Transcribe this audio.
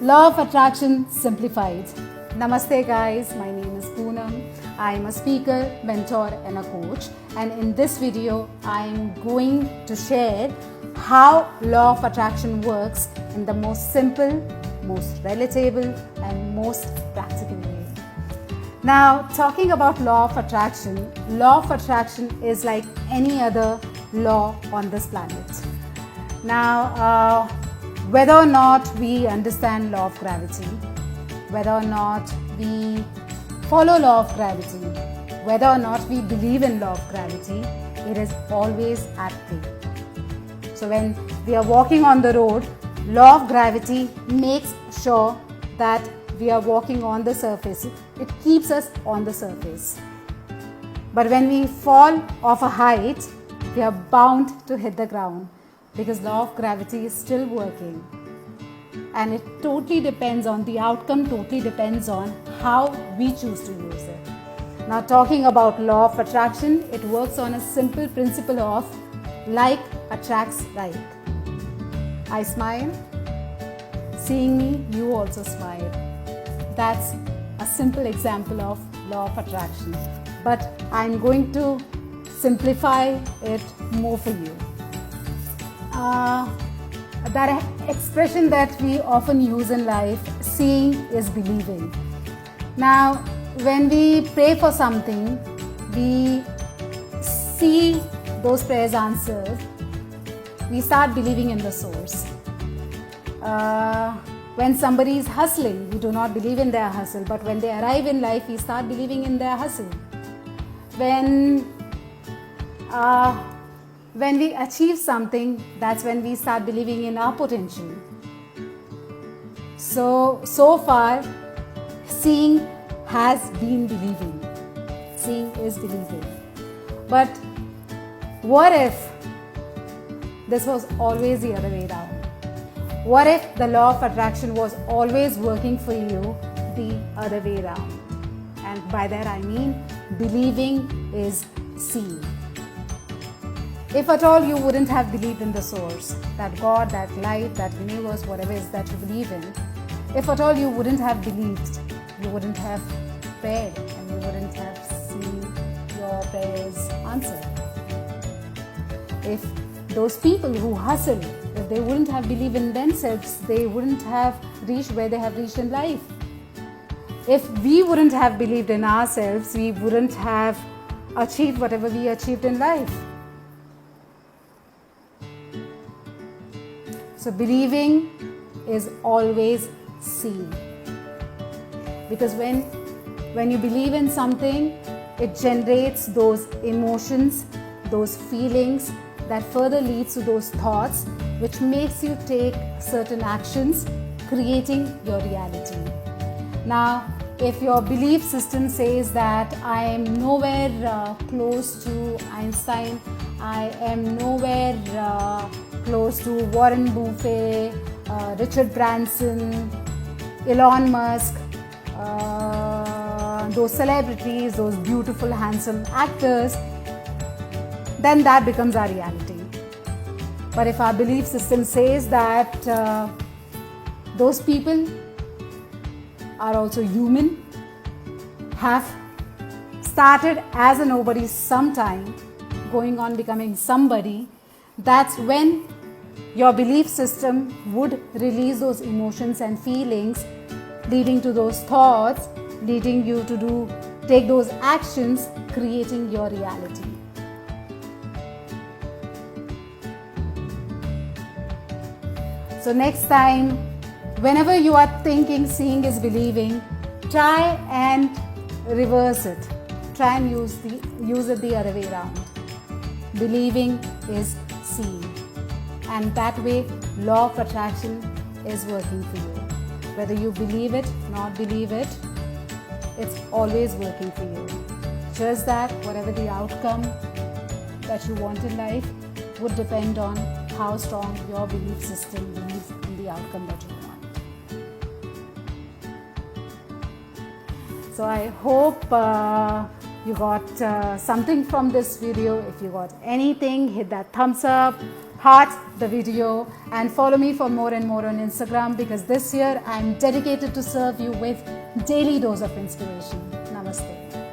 Law of Attraction Simplified. Namaste guys, my name is Poonam. I am a speaker, mentor and a coach, and in this video I am going to share how Law of Attraction works in the most simple, most relatable and most practical way. Now, talking about Law of Attraction is like any other law on this planet. Now, whether or not we understand law of gravity, whether or not we follow law of gravity, whether or not we believe in law of gravity, it is always at play. So when we are walking on the road, law of gravity makes sure that we are walking on the surface. It keeps us on the surface. But when we fall off a height, we are bound to hit the ground, because law of gravity is still working, and it totally depends on the outcome, totally depends on how we choose to use it. Now, talking about law of attraction, it works on a simple principle of like attracts like. I smile, seeing me, you also smile. That's a simple example of law of attraction, but I'm going to simplify it more for you. That expression that we often use in life, seeing is believing. Now, when we pray for something, we see those prayers answered, we start believing in the source. When somebody is hustling, we do not believe in their hustle, but when they arrive in life, we start believing in their hustle. When we achieve something, that's when we start believing in our potential. So far, seeing has been believing. Seeing is believing. But what if this was always the other way around? What if the law of attraction was always working for you the other way around? And by that I mean believing is seeing. If at all you wouldn't have believed in the source, that God, that light, that universe, whatever it is that you believe in, if at all you wouldn't have believed, you wouldn't have prayed and you wouldn't have seen your prayers answered. If those people who hustle, if they wouldn't have believed in themselves, they wouldn't have reached where they have reached in life. If we wouldn't have believed in ourselves, we wouldn't have achieved whatever we achieved in life. So believing is always seeing, because when you believe in something, it generates those emotions, those feelings that further leads to those thoughts, which makes you take certain actions, creating your reality. Now, if your belief system says that I am nowhere close to Einstein, I am nowhere close to Warren Buffett, Richard Branson, Elon Musk, those celebrities, those beautiful, handsome actors, then that becomes our reality. But if our belief system says that those people are also human, have started as a nobody sometime, going on becoming somebody, that's when your belief system would release those emotions and feelings, leading to those thoughts, leading you to take those actions, creating your reality. So next time, whenever you are thinking seeing is believing, try and reverse it. Try and use it the other way around. Believing is seeing. And that way, law of attraction is working for you. Whether you believe it, not believe it, it's always working for you. Just that whatever the outcome that you want in life would depend on how strong your belief system believes in the outcome that you want. So I hope you got something from this video. If you got anything, hit that thumbs up, heart the video and follow me for more and more on Instagram, because this year I'm dedicated to serve you with daily dose of inspiration. Namaste.